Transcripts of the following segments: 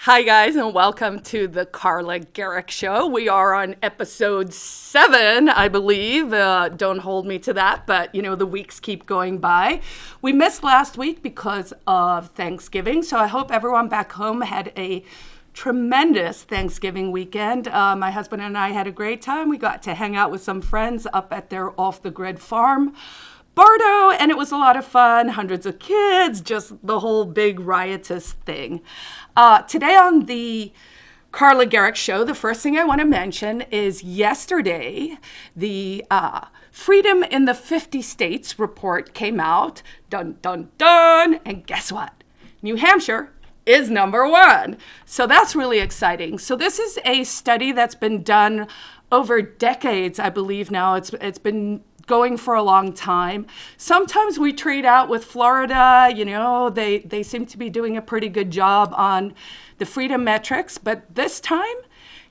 Hi, guys, and welcome to the Carla Gericke Show. We are on episode 7, I believe. Don't hold me to that, but, the weeks keep going by. We missed last week because of Thanksgiving, so I hope everyone back home had a tremendous Thanksgiving weekend. My husband and I had a great time. We got to hang out with some friends up at their off-the-grid farm, Bardo, and it was a lot of fun. Hundreds of kids, just the whole big riotous thing. Today on the Carla Gericke Show, the first thing I want to mention is yesterday, the Freedom in the 50 States report came out. Dun, dun, dun. And guess what? New Hampshire is number 1. So that's really exciting. So this is a study that's been done over decades, I believe now. It's been going for a long time. Sometimes we trade out with Florida, they seem to be doing a pretty good job on the freedom metrics, but this time,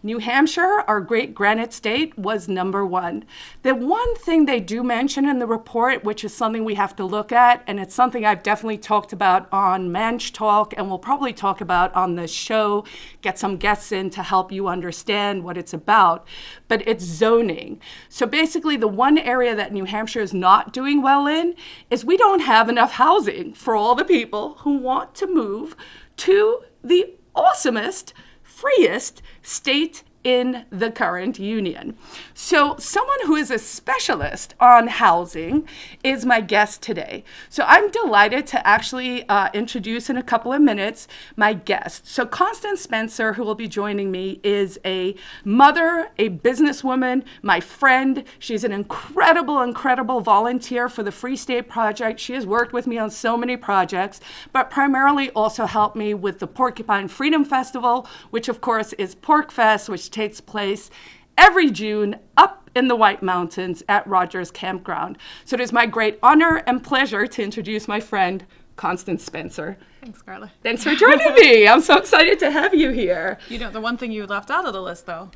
New Hampshire, our great granite state, was number 1. The one thing they do mention in the report, which is something we have to look at, and it's something I've definitely talked about on Mensch Talk, and we'll probably talk about on this show, get some guests in to help you understand what it's about, but it's zoning. So basically, the one area that New Hampshire is not doing well in is we don't have enough housing for all the people who want to move to the awesomest, freest state in the current union. So someone who is a specialist on housing is my guest today. So I'm delighted to actually introduce in a couple of minutes my guest. So Constance Spencer, who will be joining me, is a mother, a businesswoman, my friend. She's an incredible volunteer for the Free State Project. She has worked with me on so many projects, but primarily also helped me with the Porcupine Freedom Festival, which of course is PorcFest, which takes place every June up in the White Mountains at Rogers Campground. So it is my great honor and pleasure to introduce my friend, Constance Spencer. Thanks, Carla. Thanks for joining me. I'm so excited to have you here. The one thing you left out of the list, though,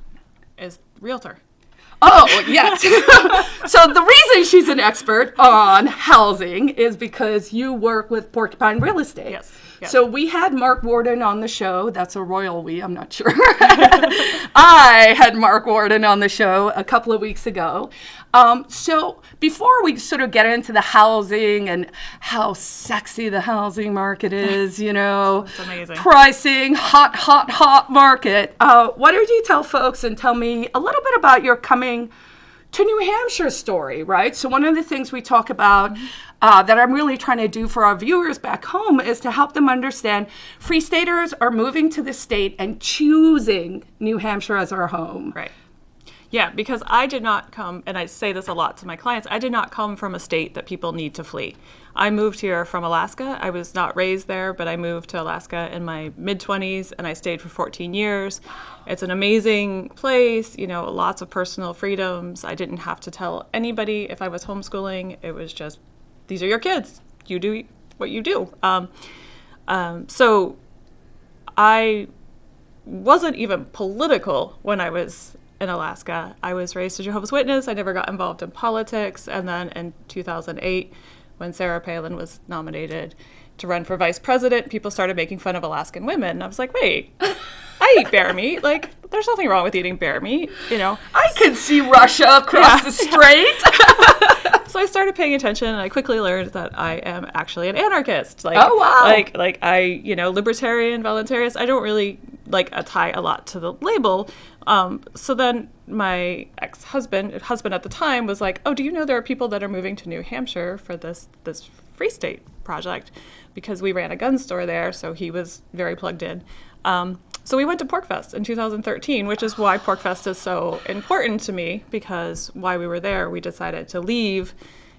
is realtor. Oh, yes. So the reason she's an expert on housing is because you work with Porcupine Real Estate. Yes. So we had Mark Warden on the show. That's a royal we, I'm not sure. I had Mark Warden on the show a couple of weeks ago. So before we sort of get into the housing and how sexy the housing market is, It's amazing. Pricing, hot market. Why don't you tell folks and tell me a little bit about your coming to New Hampshire story, right? So one of the things we talk about that I'm really trying to do for our viewers back home is to help them understand Free Staters are moving to the state and choosing New Hampshire as our home. Right. Yeah, because I did not come, and I say this a lot to my clients, I did not come from a state that people need to flee. I moved here from Alaska. I was not raised there, but I moved to Alaska in my mid-20s, and I stayed for 14 years. It's an amazing place, lots of personal freedoms. I didn't have to tell anybody if I was homeschooling. It was just, these are your kids. You do what you do. So I wasn't even political when I was in Alaska. I was raised a Jehovah's Witness. I never got involved in politics. And then in 2008, when Sarah Palin was nominated to run for vice president, people started making fun of Alaskan women. And I was like, wait, I eat bear meat. Like, there's nothing wrong with eating bear meat, I can see Russia across the strait. So I started paying attention, and I quickly learned that I am actually an anarchist. Oh, wow. Like I, libertarian, voluntarist. I don't really tie a lot to the label. So then my husband at the time was like, oh, do you know there are people that are moving to New Hampshire for this Free State project? Because we ran a gun store there, so he was very plugged in. So we went to PorcFest in 2013, which is why PorcFest is so important to me, because while we were there, we decided to leave,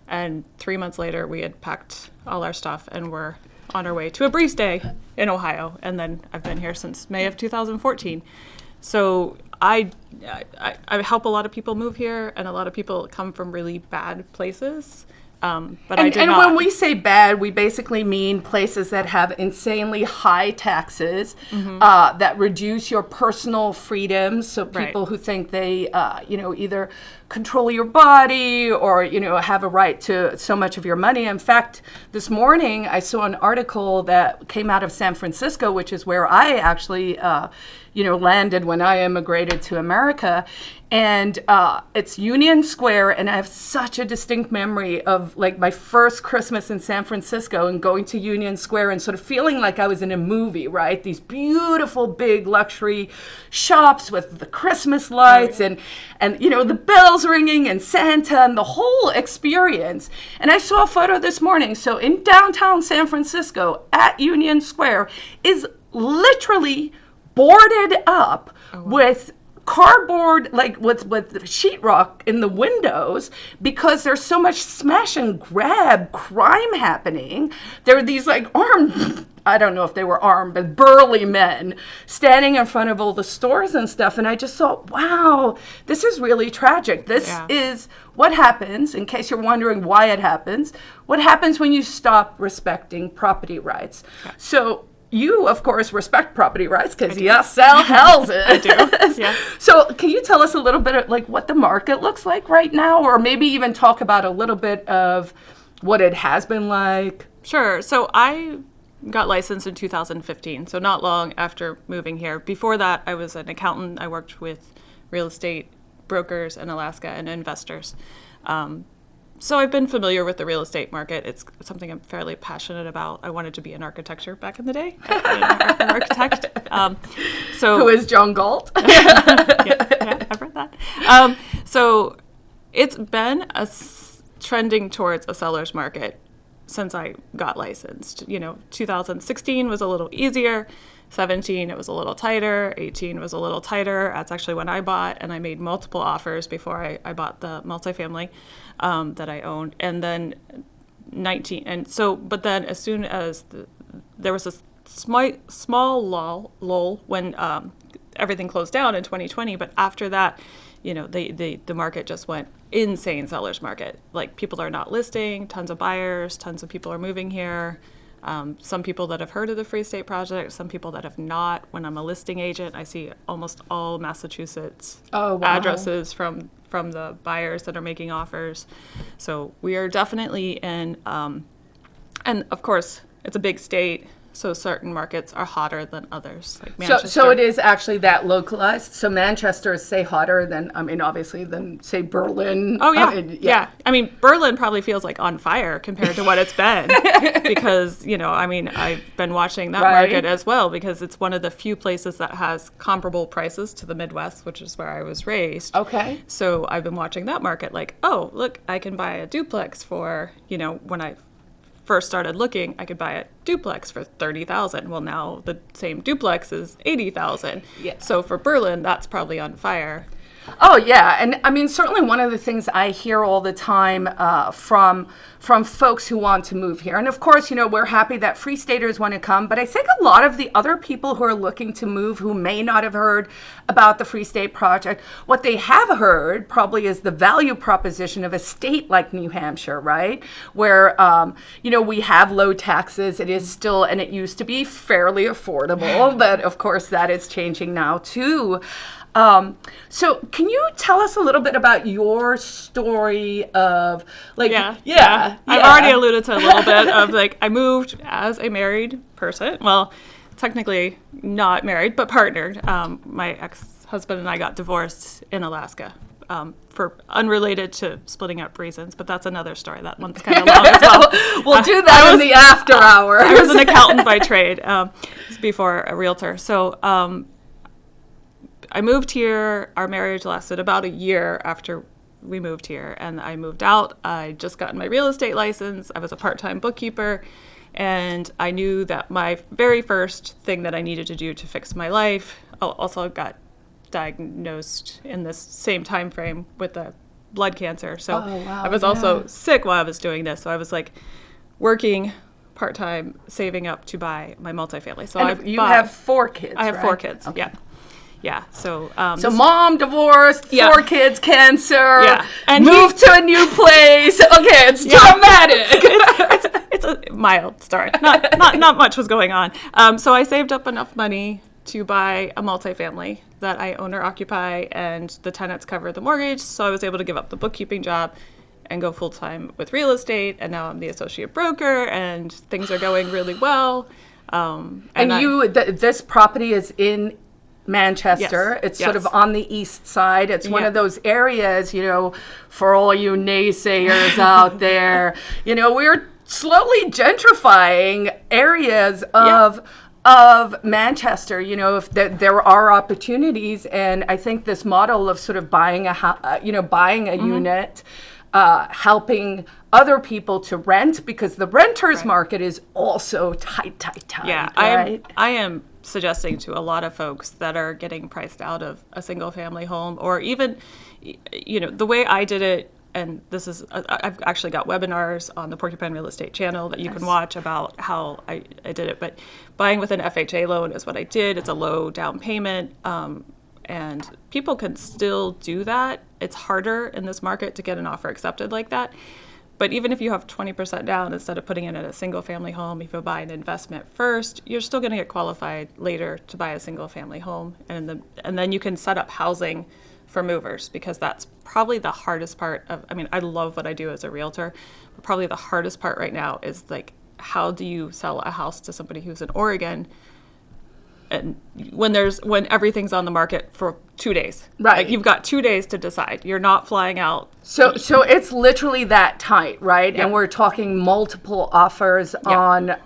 and 3 months later, we had packed all our stuff and were on our way to a brief stay in Ohio, and then I've been here since May of 2014. So I help a lot of people move here, and a lot of people come from really bad places. But I did and not. when we say bad, we basically mean places that have insanely high taxes that reduce your personal freedoms. So people who think they, either control your body or, have a right to so much of your money. In fact, this morning I saw an article that came out of San Francisco, which is where I actually, landed when I immigrated to America. And it's Union Square, and I have such a distinct memory of like my first Christmas in San Francisco and going to Union Square and sort of feeling like I was in a movie, right? These beautiful big luxury shops with the Christmas lights and the bells ringing and Santa and the whole experience. And I saw a photo this morning. So in downtown San Francisco at Union Square is literally boarded up with cardboard, like with sheetrock in the windows, because there's so much smash and grab crime happening. There are these like armed, I don't know if they were armed, but burly men standing in front of all the stores and stuff. And I just thought, wow, this is really tragic. This is what happens, in case you're wondering why it happens, what happens when you stop respecting property rights. So you, of course, respect property rights because you sell houses. I do, yeah. So can you tell us a little bit of like what the market looks like right now, or maybe even talk about a little bit of what it has been like? Sure. So I got licensed in 2015, so not long after moving here. Before that, I was an accountant. I worked with real estate brokers in Alaska and investors. So I've been familiar with the real estate market. It's something I'm fairly passionate about. I wanted to be in architecture back in the day. An architect. Who is John Galt? yeah, I've read that. So it's been trending towards a seller's market since I got licensed. 2016 was a little easier. 17, it was a little tighter. 18 was a little tighter. That's actually when I bought, and I made multiple offers before I bought the multifamily that I owned. And then 19, and so, but then as soon as there was a small lull when everything closed down in 2020, but after that, the market just went insane seller's market. Like, people are not listing, tons of buyers, tons of people are moving here. Some people that have heard of the Free State Project, some people that have not. When I'm a listing agent, I see almost all Massachusetts addresses from the buyers that are making offers. So we are definitely in, and of course, it's a big state, so certain markets are hotter than others. Like Manchester. So it is actually that localized. So Manchester is, say, hotter than, obviously, than, say, Berlin. Oh, yeah. Yeah. Berlin probably feels like on fire compared to what it's been because, I've been watching that market as well because it's one of the few places that has comparable prices to the Midwest, which is where I was raised. Okay. So I've been watching that market like, oh, look, I can buy a duplex for, when I first started looking, I could buy a duplex for $30,000. Well, now the same duplex is $80,000. Yeah. So for Berlin, that's probably on fire. Oh, yeah. And certainly one of the things I hear all the time from folks who want to move here. And of course, we're happy that Free Staters want to come. But I think a lot of the other people who are looking to move who may not have heard about the Free State Project, what they have heard probably is the value proposition of a state like New Hampshire, right? Where, we have low taxes. It is still, and it used to be fairly affordable. But of course, that is changing now too. So can you tell us a little bit about your story of Yeah. I've already alluded to a little bit of I moved as a married person. Well, technically not married, but partnered. My ex-husband and I got divorced in Alaska. For unrelated to splitting up reasons, but that's another story. That one's kind of long as well. We'll do that in the after hours. I was an accountant by trade before a realtor. So I moved here. Our marriage lasted about a year after we moved here, and I moved out. I just gotten my real estate license. I was a part-time bookkeeper, and I knew that my very first thing that I needed to do to fix my life, also got diagnosed in this same time frame with a blood cancer. So I was also sick while I was doing this. So I was working part-time, saving up to buy my multifamily. So you have 4 kids, I have right? 4 kids, okay. Yeah. So So mom divorced, Yeah. 4 kids, cancer, Yeah. And moved to a new place. Okay, it's dramatic. it's a mild story. Not much was going on. So I saved up enough money to buy a multifamily that I own or occupy, and the tenants cover the mortgage. So I was able to give up the bookkeeping job and go full time with real estate. And now I'm the associate broker, and things are going really well. This property is in Manchester. Yes, It's sort yes. of on the east side. It's one Yeah. of those areas, for all you naysayers out there, we're slowly gentrifying areas of Manchester. If there are opportunities, and I think this model of sort of buying a unit, helping other people to rent, because the renters market is also tight. Yeah, right? I am suggesting to a lot of folks that are getting priced out of a single family home, or even, the way I did it, and this is, I've actually got webinars on the Porcupine Real Estate channel that you can watch about how I did it, but buying with an FHA loan is what I did. It's a low down payment, and people can still do that. It's harder in this market to get an offer accepted like that. But even if you have 20% down, instead of putting it in a single family home, if you buy an investment first, you're still going to get qualified later to buy a single family home. And then you can set up housing for movers, because that's probably the hardest part of, I love what I do as a realtor, but probably the hardest part right now is like, how do you sell a house to somebody who's in Oregon, and when everything's on the market for 2 days, Right? Like, you've got 2 days to decide. You're not flying out. So it's literally that tight, right? Yeah. And we're talking multiple offers on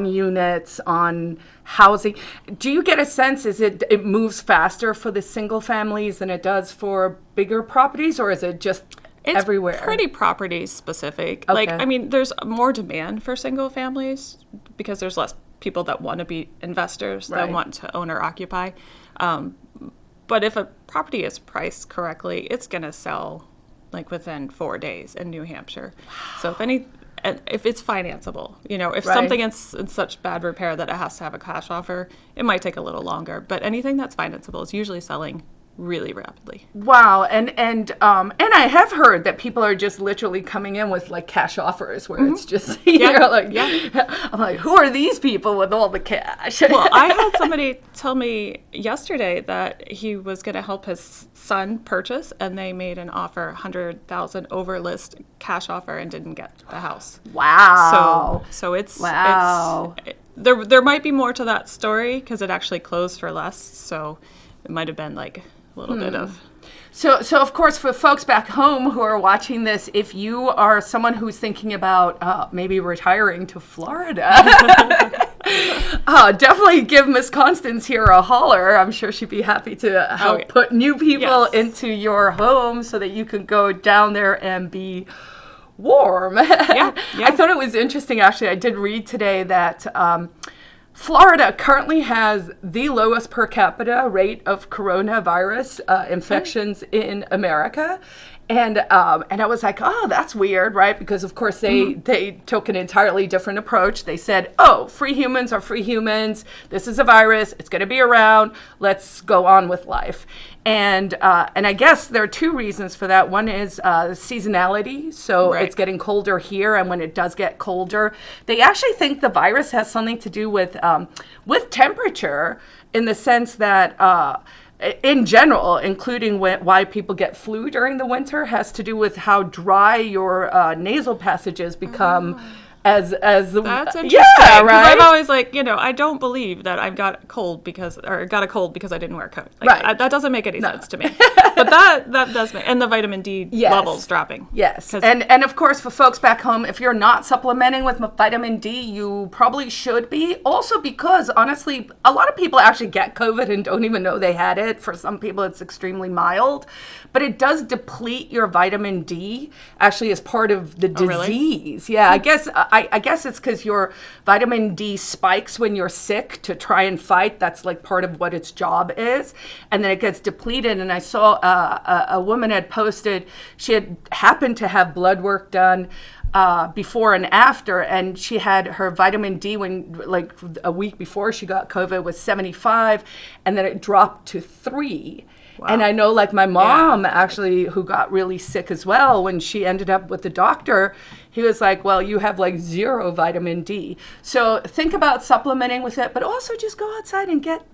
units, on housing. Do you get a sense, it moves faster for the single families than it does for bigger properties, or is it just It's everywhere? pretty property specific. Okay. Like, there's more demand for single families because there's less people that want to be investors, that Right. want to own or occupy. But if a property is priced correctly, it's going to sell like within 4 days in New Hampshire. So if it's financeable, if Right. something is in such bad repair that it has to have a cash offer, it might take a little longer. But anything that's financeable is usually selling really rapidly. Wow, and I have heard that people are just literally coming in with like cash offers where it's just I'm like, who are these people with all the cash? Well, I had somebody tell me yesterday that he was going to help his son purchase, and they made an offer, $100,000 over list cash offer, and didn't get the house. Wow. So it's Wow. there might be more to that story because it actually closed for less. So it might have been like a little bit of. So of course, for folks back home who are watching this, if you are someone who's thinking about maybe retiring to Florida, definitely give Miss Constance here a holler. I'm sure she'd be happy to help put new people into your home so that you can go down there and be warm. Yeah. I thought it was interesting, actually. I did read today that Florida currently has the lowest per capita rate of coronavirus infections in America. And I was like, oh, that's weird, right? Because, of course, they took an entirely different approach. They said, oh, free humans are free humans. This is a virus. It's going to be around. Let's go on with life. And I guess there are 2 reasons for that. One is seasonality. So it's getting colder here. And when it does get colder, they actually think the virus has something to do with temperature, in the sense that in general, including why people get flu during the winter, has to do with how dry your nasal passages become as the... That's interesting. Yeah, 'Cause right? I've always I don't believe that I've got a cold because I didn't wear a coat. Right. That doesn't make any sense to me. But that does make, and the vitamin D levels dropping. Yes. And of course, for folks back home, if you're not supplementing with vitamin D, you probably should be. Also because, honestly, a lot of people actually get COVID and don't even know they had it. For some people, it's extremely mild. But it does deplete your vitamin D, actually, as part of the disease. Really? Yeah, I guess it's because your vitamin D spikes when you're sick to try and fight. That's like part of what its job is. And then it gets depleted. And I saw a woman had posted, she had happened to have blood work done before and after, and she had her vitamin D when, like, a week before she got COVID was 75, and then it dropped to 3. Wow. And I know, like, my mom actually, who got really sick as well, when she ended up with the doctor, he was like, well, you have like 0 vitamin D. So think about supplementing with it, but also just go outside and get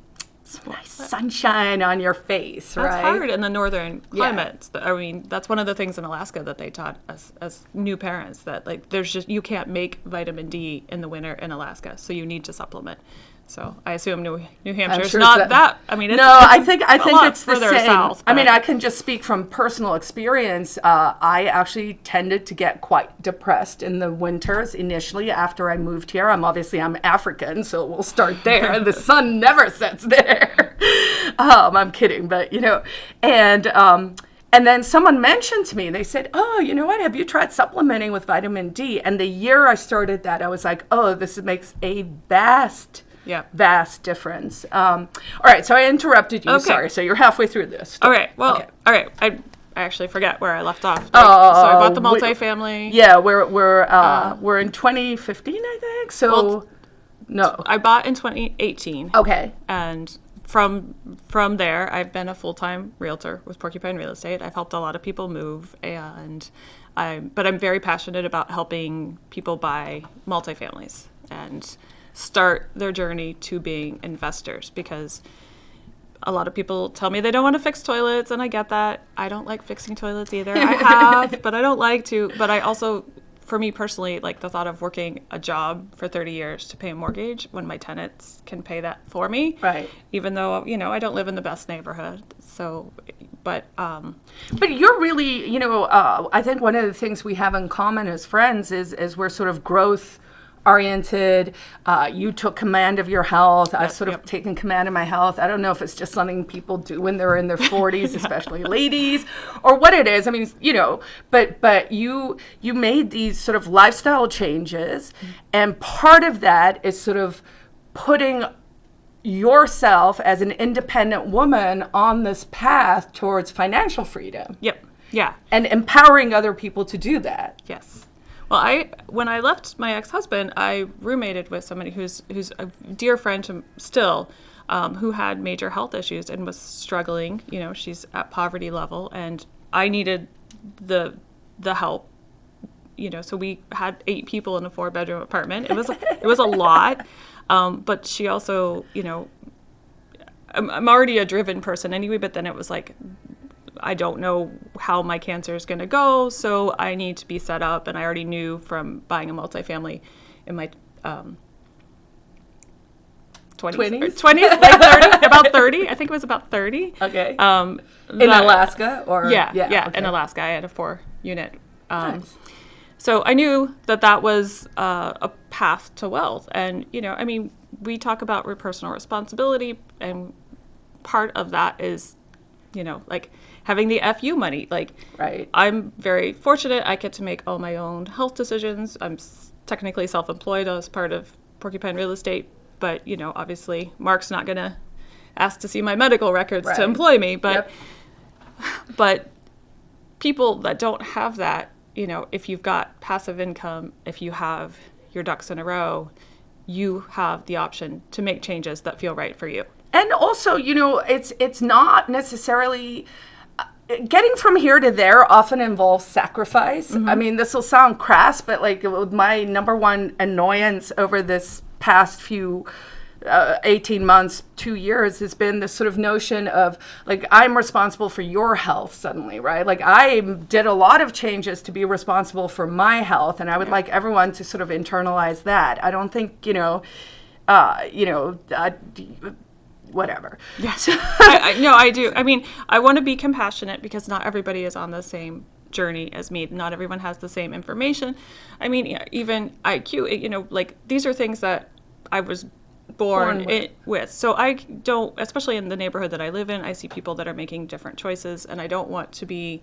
some nice sunshine on your face, right? That's hard in the northern climates. I mean, that's one of the things in Alaska that they taught us as new parents, that, like, you can't make vitamin D in the winter in Alaska, so you need to supplement. So I assume New Hampshire's sure not that. I mean, I think it's the same. South, I mean, I can just speak from personal experience. I actually tended to get quite depressed in the winters initially after I moved here. I'm African, so we'll start there. The sun never sets there. I'm kidding, but and then someone mentioned to me, they said, oh, you know what, have you tried supplementing with vitamin D? And the year I started that, I was like, oh, this makes a vast difference. All right, so I interrupted you. Okay. Sorry. So you're halfway through this. All right. Well, okay. All right. I actually forget where I left off. So I bought the multifamily. We're in 2015, I think. So no, I bought in 2018. Okay. And from there, I've been a full-time realtor with Porcupine Real Estate. I've helped a lot of people move, but I'm very passionate about helping people buy multifamilies and start their journey to being investors, because a lot of people tell me they don't want to fix toilets, and I get that. I don't like fixing toilets either. I have, but I don't like to. But I also, for me personally, like the thought of working a job for 30 years to pay a mortgage when my tenants can pay that for me. Right. Even though, I don't live in the best neighborhood. So, but you're really, I think one of the things we have in common as friends is we're sort of growth oriented. You took command of your health. I've sort of taken command of my health. I don't know if it's just something people do when they're in their 40s, especially ladies, or what it is. I mean, but you made these sort of lifestyle changes, and part of that is sort of putting yourself as an independent woman on this path towards financial freedom. Yep. Yeah. And empowering other people to do that. Yes. Well, when I left my ex-husband, I roommated with somebody who's a dear friend to still, who had major health issues and was struggling. She's at poverty level, and I needed the help. So we had 8 people in a 4-bedroom apartment. It was a lot, but she also, I'm already a driven person anyway. But then it was like, I don't know how my cancer is going to go, so I need to be set up. And I already knew from buying a multifamily in my 20s, like 30, about 30. I think it was about 30. Okay. In Alaska, or yeah, okay. In Alaska, I had a 4-unit. Nice. So I knew that was a path to wealth, and we talk about personal responsibility, and part of that is, like having the FU money. Like, right. I'm very fortunate. I get to make all my own health decisions. I'm technically self-employed as part of Porcupine Real Estate, but, obviously Mark's not going to ask to see my medical records to employ me. But, but people that don't have that, if you've got passive income, if you have your ducks in a row, you have the option to make changes that feel right for you. And also, it's not necessarily getting from here to there often involves sacrifice. Mm-hmm. I mean, this will sound crass, but like my number one annoyance over this past few 18 months, 2 years has been this sort of notion of like, I'm responsible for your health suddenly, right? Like, I did a lot of changes to be responsible for my health, and I would like everyone to sort of internalize that. I don't think, whatever. Yes. I do. I mean, I want to be compassionate because not everybody is on the same journey as me. Not everyone has the same information. I mean, even IQ, like these are things that I was born with. So I don't, especially in the neighborhood that I live in, I see people that are making different choices, and I don't want to be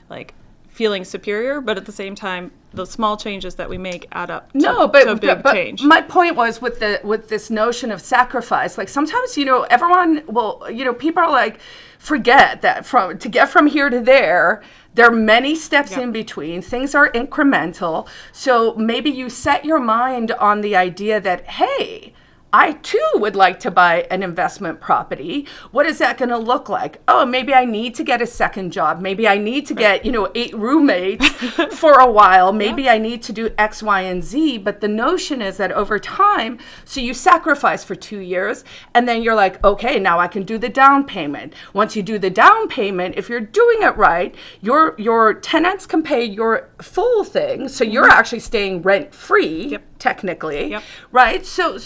like feeling superior, but at the same time, the small changes that we make add up to a big change. My point was with this notion of sacrifice. Like sometimes, everyone will, people are like, forget that to get from here to there are many steps in between. Things are incremental. So maybe you set your mind on the idea that, hey, I too would like to buy an investment property. What is that going to look like? Oh, maybe I need to get a second job. Maybe I need to get, 8 roommates for a while. Maybe I need to do X, Y, and Z. But the notion is that over time, so you sacrifice for 2 years, and then you're like, okay, now I can do the down payment. Once you do the down payment, if you're doing it right, your tenants can pay your full thing. So you're actually staying rent free. Technically, right? So,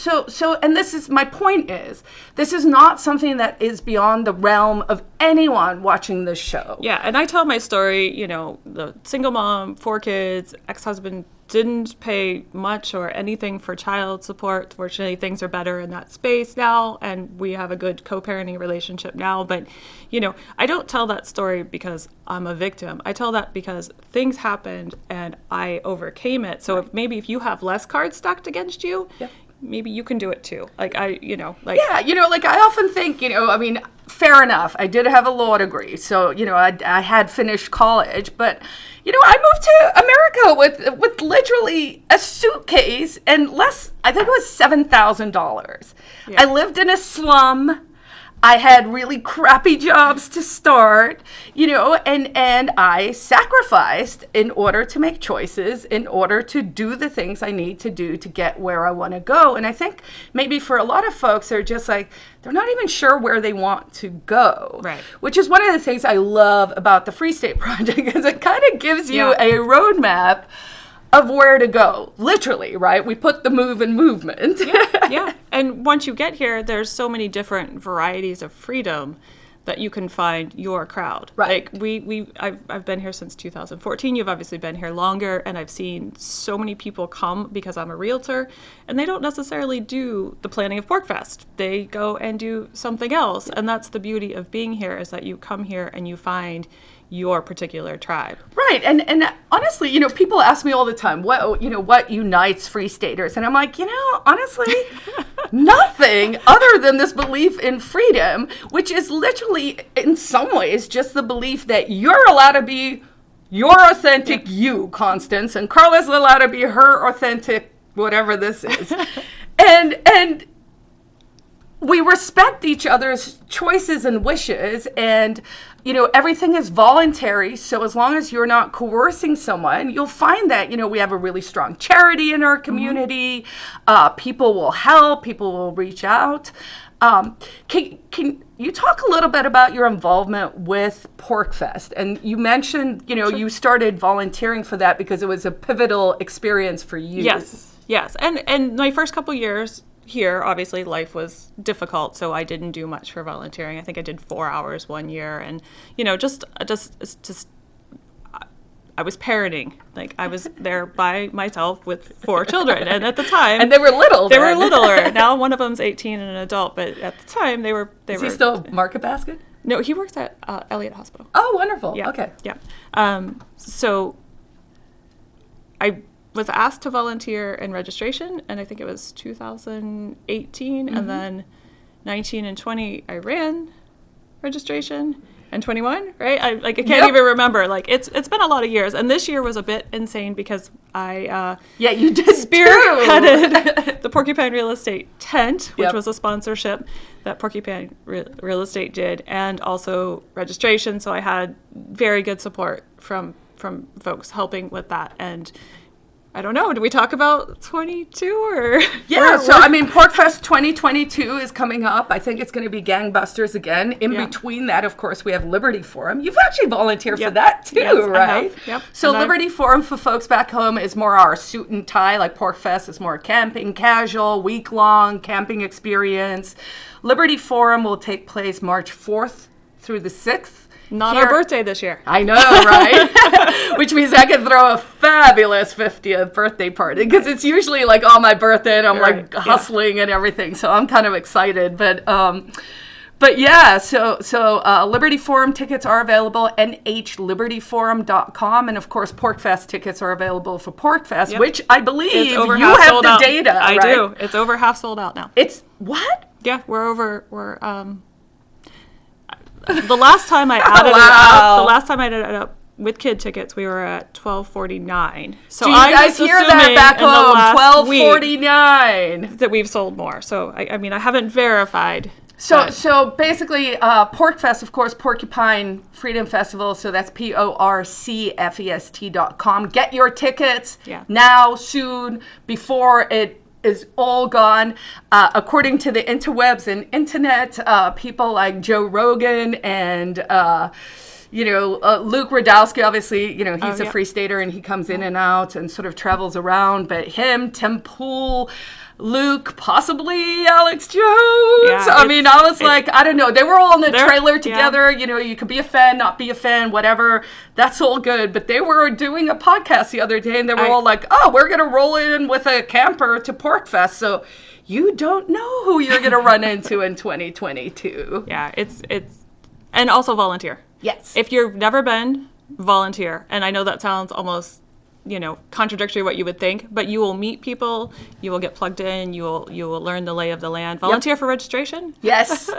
and this is my point is, this is not something that is beyond the realm of anyone watching this show. Yeah, and I tell my story, the single mom, 4 kids, ex-husband didn't pay much or anything for child support. Fortunately, things are better in that space now, and we have a good co-parenting relationship now. But, I don't tell that story because I'm a victim. I tell that because things happened and I overcame it. So if you have less cards stacked against you, maybe you can do it too. I often think, fair enough. I did have a law degree, so, I had finished college, but, I moved to America with literally a suitcase and I think it was $7,000. Yeah. I lived in a slum. I had really crappy jobs to start, and I sacrificed in order to make choices, in order to do the things I need to do to get where I want to go. And I think maybe for a lot of folks, they're just like, they're not even sure where they want to go. Right. Which is one of the things I love about the Free State Project, is it kind of gives you a roadmap of where to go, literally, right? We put the move in movement. Yeah. And once you get here, there's so many different varieties of freedom that you can find your crowd. Right. I've been here since 2014. You've obviously been here longer, and I've seen so many people come because I'm a realtor, and they don't necessarily do the planning of PorcFest. They go and do something else, and that's the beauty of being here, is that you come here and you find your particular tribe. Right. And honestly, people ask me all the time, what unites Free Staters? And I'm like, honestly, nothing other than this belief in freedom, which is literally, in some ways, just the belief that you're allowed to be your authentic you, Constance, and Carla's allowed to be her authentic whatever this is. and we respect each other's choices and wishes, and everything is voluntary. So as long as you're not coercing someone, you'll find that, we have a really strong charity in our community. People will help, people will reach out. Can you talk a little bit about your involvement with PorcFest? And you mentioned, Sure. you started volunteering for that because it was a pivotal experience for you. Yes. And my first couple years here, obviously life was difficult, so I didn't do much for volunteering. I think I did 4 hours one year, and just I was parenting. I was there by myself with 4 children, and at the time, and they were little. They were littler. Now one of them's 18 and an adult, but at the time they were. Is he still Market Basket? No, he works at Elliott Hospital. Oh, wonderful. Yeah. Okay. Yeah. So I was asked to volunteer in registration, and I think it was 2018, and then 19 and 20 I ran registration, and 21, right? I can't even remember. It's been a lot of years, and this year was a bit insane because I you did spearheaded the Porcupine Real Estate tent, which Yep. was a sponsorship that Porcupine Real Estate did, and also registration. So I had very good support from folks helping with that. And I don't know, do we talk about 22 or? Yeah, PorcFest 2022 is coming up. I think it's going to be gangbusters again. In between that, of course, we have Liberty Forum. You've actually volunteered for that too, yes, right? I have. Yep. So Liberty Forum for folks back home is more our suit and tie, like PorcFest is more camping, casual, week-long camping experience. Liberty Forum will take place March 4th through the 6th. Not our birthday this year. I know, right? Which means I can throw a fabulous 50th birthday party, because it's usually on my birthday and I'm hustling and everything. So I'm kind of excited. But But yeah, so Liberty Forum tickets are available, nhlibertyforum.com. And of course, PorcFest tickets are available for PorcFest, which I believe you have the data, I right? do. It's over half sold out now. It's what? Yeah, we're the last time I added it up with kid tickets, we were at $12.49. So do you guys hear that back home? $12.49 that we've sold more. So I mean, I haven't verified. So basically, PorcFest, of course, Porcupine Freedom Festival. So that's PorcFest.com. Get your tickets now, soon, before it is all gone. According to the interwebs and internet, people like Joe Rogan and Luke Radowski, obviously, he's a free stater and he comes in and out and sort of travels around. But him, Tim Pool, Luke, possibly Alex Jones. Yeah, I mean, I was like, I don't know. They were all in the trailer together. Yeah. You could be a fan, not be a fan, whatever. That's all good. But they were doing a podcast the other day and they were all like, oh, we're going to roll in with a camper to PorcFest. So you don't know who you're going to run into in 2022. Yeah, it's and also volunteer. Yes. If you've never been, volunteer. And I know that sounds almost contradictory what you would think, but you will meet people, you will get plugged in, you will learn the lay of the land. Volunteer for registration? Yes.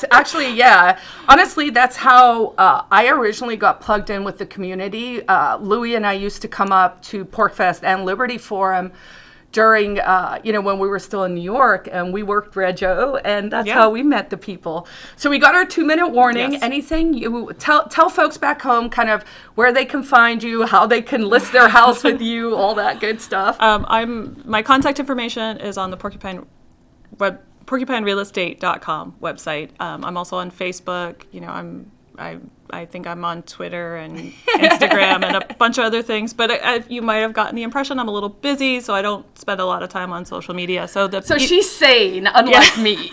Actually, yeah. Honestly, that's how I originally got plugged in with the community. Louie and I used to come up to PorcFest and Liberty Forum during, when we were still in New York, and we worked Rego, and that's how we met the people. So we got our 2-minute warning. Yes. Anything you tell folks back home, kind of where they can find you, how they can list their house with you, all that good stuff. My contact information is on the PorcupineRealEstate.com website. I'm also on Facebook. I think I'm on Twitter and Instagram and a bunch of other things. But you might have gotten the impression I'm a little busy, so I don't spend a lot of time on social media. So she's sane, unlike me.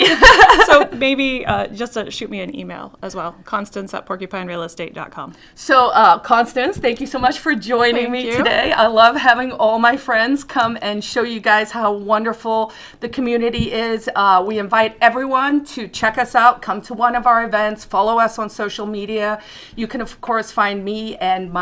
So maybe just shoot me an email as well, Constance at PorcupineRealEstate.com. So Constance, thank you so much for joining me today. I love having all my friends come and show you guys how wonderful the community is. We invite everyone to check us out, come to one of our events, follow us on social media. You can, of course, find me and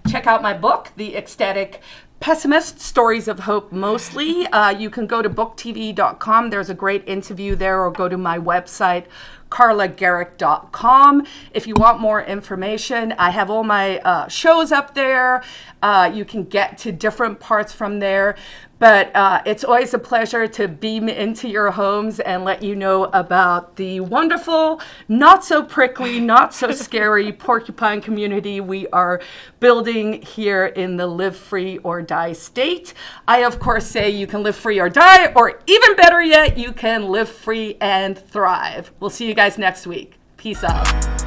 check out my book, The Ecstatic Pessimist, Stories of Hope Mostly. You can go to booktv.com. There's a great interview there, or go to my website, carlagericke.com. If you want more information, I have all my shows up there. You can get to different parts from there. But it's always a pleasure to beam into your homes and let you know about the wonderful, not so prickly, not so scary porcupine community we are building here in the Live Free or Die state. I, of course, say you can live free or die, or even better yet, you can live free and thrive. We'll see you guys next week. Peace out.